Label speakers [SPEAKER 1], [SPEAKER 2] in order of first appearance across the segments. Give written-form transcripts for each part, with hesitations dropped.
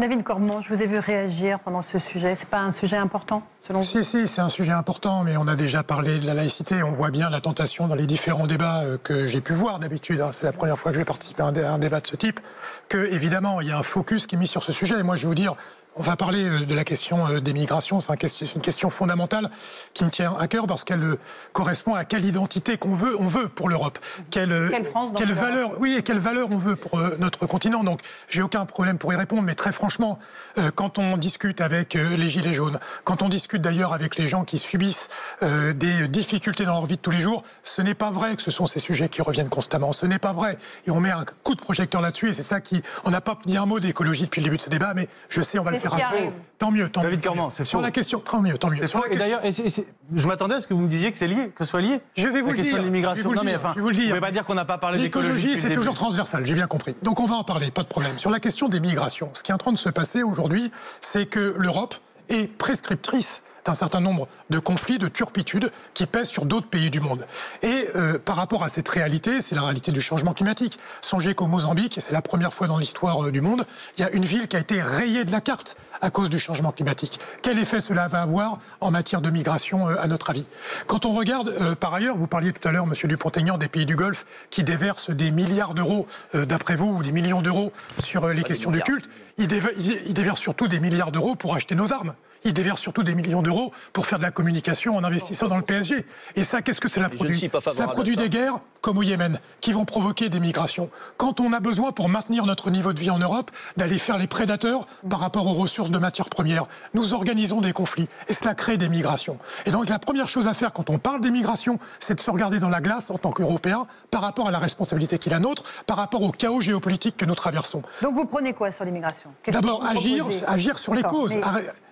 [SPEAKER 1] David Cormont, je vous ai vu réagir pendant ce sujet. C'est pas un sujet important, selon vous?
[SPEAKER 2] Si, c'est un sujet important, mais on a déjà parlé de la laïcité. On voit bien la tentation dans les différents débats que j'ai pu voir d'habitude. C'est la première fois que je vais participer à un débat de ce type. Que, évidemment, il y a un focus qui est mis sur ce sujet. Et moi, je vais vous dire, on va parler de la question des migrations. C'est une question fondamentale qui me tient à cœur parce qu'elle correspond à quelle identité on veut pour l'Europe. Quelle valeur, oui, et quelle valeur on veut pour notre continent. Donc, j'ai aucun problème pour y répondre, mais très franchement, quand on discute avec les Gilets jaunes, quand on discute d'ailleurs avec les gens qui subissent des difficultés dans leur vie de tous les jours, ce n'est pas vrai que ce sont ces sujets qui reviennent constamment. Ce n'est pas vrai. Et on met un coup de projecteur là-dessus, et c'est ça qui... On n'a pas dit un mot d'écologie depuis le début de ce débat, mais je sais, on va le faire après. Tant mieux, tant mieux.
[SPEAKER 3] David Cormont, c'est
[SPEAKER 2] sur la question, tant mieux, tant mieux.
[SPEAKER 3] Et d'ailleurs, je m'attendais à ce que vous me disiez que c'est lié, que ce soit lié.
[SPEAKER 2] Je vais vous le dire.
[SPEAKER 3] De l'immigration.
[SPEAKER 2] Non, mais enfin, je vais vous le dire.
[SPEAKER 3] Vous ne pouvez pas dire qu'on n'a pas parlé d'écologie.
[SPEAKER 2] L'écologie, c'est toujours transversal, j'ai bien compris. Donc on va en parler, pas de problème. Sur la question des migrations, ce qui est en train de se passer aujourd'hui, c'est que l'Europe est prescriptrice d'un certain nombre de conflits, de turpitudes qui pèsent sur d'autres pays du monde. Et par rapport à cette réalité, c'est la réalité du changement climatique. Songez qu'au Mozambique, et c'est la première fois dans l'histoire du monde, il y a une ville qui a été rayée de la carte à cause du changement climatique. Quel effet cela va avoir en matière de migration, à notre avis? Quand on regarde, par ailleurs, vous parliez tout à l'heure, Monsieur Dupont-Aignan, des pays du Golfe qui déversent des milliards d'euros, d'après vous, ou des millions d'euros sur les questions du culte. Ils déversent surtout des milliards d'euros pour acheter nos armes. Ils déversent surtout des millions d'euros pour faire de la communication en investissant dans le PSG. Et ça, qu'est-ce que cela produit? Cela produit des guerres, comme au Yémen, qui vont provoquer des migrations. Quand on a besoin, pour maintenir notre niveau de vie en Europe, d'aller faire les prédateurs par rapport aux ressources de matières premières, nous organisons des conflits. Et cela crée des migrations. Et donc la première chose à faire quand on parle des migrations, c'est de se regarder dans la glace en tant qu'Européens par rapport à la responsabilité qui est la nôtre, par rapport au chaos géopolitique que nous traversons.
[SPEAKER 1] Donc vous prenez quoi sur l'immigration?
[SPEAKER 2] D'abord, agir sur les causes. Mais...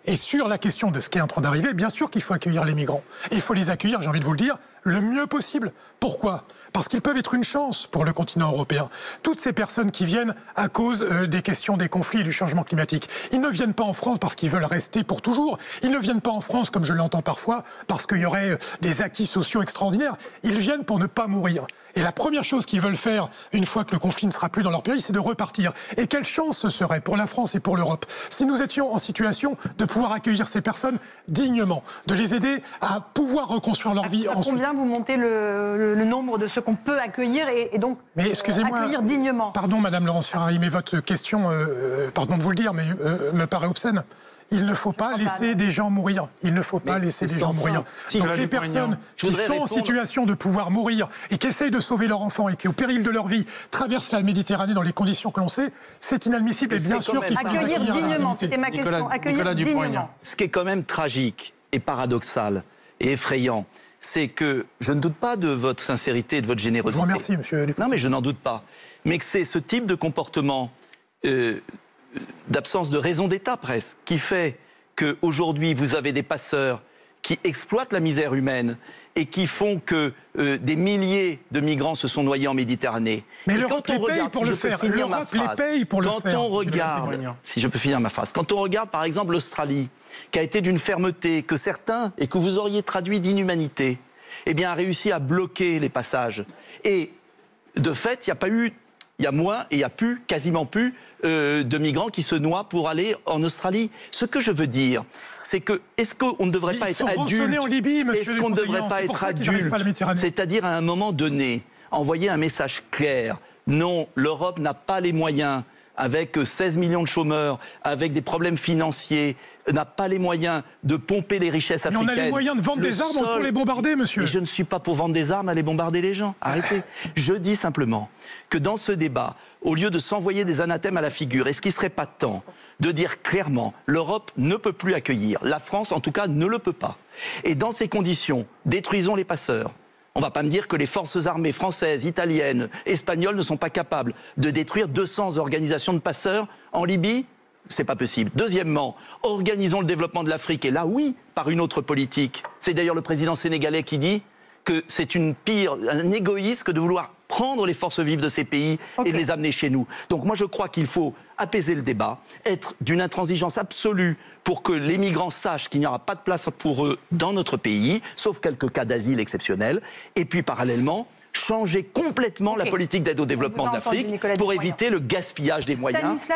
[SPEAKER 2] Et sur la question de ce qui est en train d'arriver, bien sûr qu'il faut accueillir les migrants. Et il faut les accueillir, j'ai envie de vous le dire, le mieux possible. Pourquoi? Parce qu'ils peuvent être une chance pour le continent européen. Toutes ces personnes qui viennent à cause des questions des conflits et du changement climatique, ils ne viennent pas en France parce qu'ils veulent rester pour toujours. Ils ne viennent pas en France, comme je l'entends parfois, parce qu'il y aurait des acquis sociaux extraordinaires. Ils viennent pour ne pas mourir. Et la première chose qu'ils veulent faire, une fois que le conflit ne sera plus dans leur pays, c'est de repartir. Et quelle chance ce serait pour la France et pour l'Europe si nous étions en situation de pouvoir accueillir ces personnes dignement, de les aider à pouvoir reconstruire leur vie ensuite.
[SPEAKER 1] Combien vous montez le nombre de ceux qu'on peut accueillir et donc accueillir dignement?
[SPEAKER 2] Pardon, Madame Laurence Ferrari, mais votre question, pardon de vous le dire, mais me paraît obscène. Il ne faut pas laisser des gens mourir. Il ne faut pas laisser des gens mourir. Donc les personnes qui sont en situation de pouvoir mourir et qui essayent de sauver leur enfant et qui, au péril de leur vie, traversent la Méditerranée dans les conditions que l'on sait, c'est inadmissible. Et bien sûr qu'il faut
[SPEAKER 1] accueillir dignement. C'était ma question. Accueillir dignement.
[SPEAKER 4] Ce qui est quand même tragique et paradoxal et effrayant, c'est que je ne doute pas de votre sincérité et de votre générosité.
[SPEAKER 2] Je vous remercie, Monsieur Dupont.
[SPEAKER 4] Non, mais je n'en doute pas. Mais que c'est ce type de comportement d'absence de raison d'État presque, qui fait qu'aujourd'hui vous avez des passeurs qui exploitent la misère humaine et qui font que des milliers de migrants se sont noyés en Méditerranée.
[SPEAKER 2] Mais l'Europe les paye pour le faire. L'Europe les paye pour le faire.
[SPEAKER 4] Quand on regarde, si je peux finir ma phrase, quand on regarde par exemple l'Australie, qui a été d'une fermeté que certains, et que vous auriez traduit d'inhumanité, eh bien a réussi à bloquer les passages. Et de fait, il n'y a pas eu... Il y a moins et il n'y a plus, quasiment plus, de migrants qui se noient pour aller en Australie. Ce que je veux dire, c'est que, est-ce qu'on ne devrait pas être adulte? Est-ce qu'on ne devrait pas être adulte? C'est-à-dire, à un moment donné, envoyer un message clair. Non, l'Europe n'a pas les moyens, avec 16 millions de chômeurs, avec des problèmes financiers, n'a pas les moyens de pomper les richesses africaines.
[SPEAKER 2] Mais on a les moyens de vendre des armes pour les bombarder, monsieur.
[SPEAKER 4] Mais je ne suis pas pour vendre des armes, aller bombarder les gens. Arrêtez. Je dis simplement que dans ce débat, au lieu de s'envoyer des anathèmes à la figure, est-ce qu'il ne serait pas temps de dire clairement, l'Europe ne peut plus accueillir, la France en tout cas ne le peut pas. Et dans ces conditions, détruisons les passeurs. On ne va pas me dire que les forces armées françaises, italiennes, espagnoles ne sont pas capables de détruire 200 organisations de passeurs en Libye. C'est pas possible. Deuxièmement, organisons le développement de l'Afrique. Et là, oui, par une autre politique. C'est d'ailleurs le président sénégalais qui dit que c'est un égoïsme que de vouloir prendre les forces vives de ces pays et les amener chez nous. Donc moi, je crois qu'il faut apaiser le débat, être d'une intransigeance absolue pour que les migrants sachent qu'il n'y aura pas de place pour eux dans notre pays, sauf quelques cas d'asile exceptionnels. Et puis, parallèlement, changer complètement la politique d'aide au développement de l'Afrique pour éviter le gaspillage des moyens.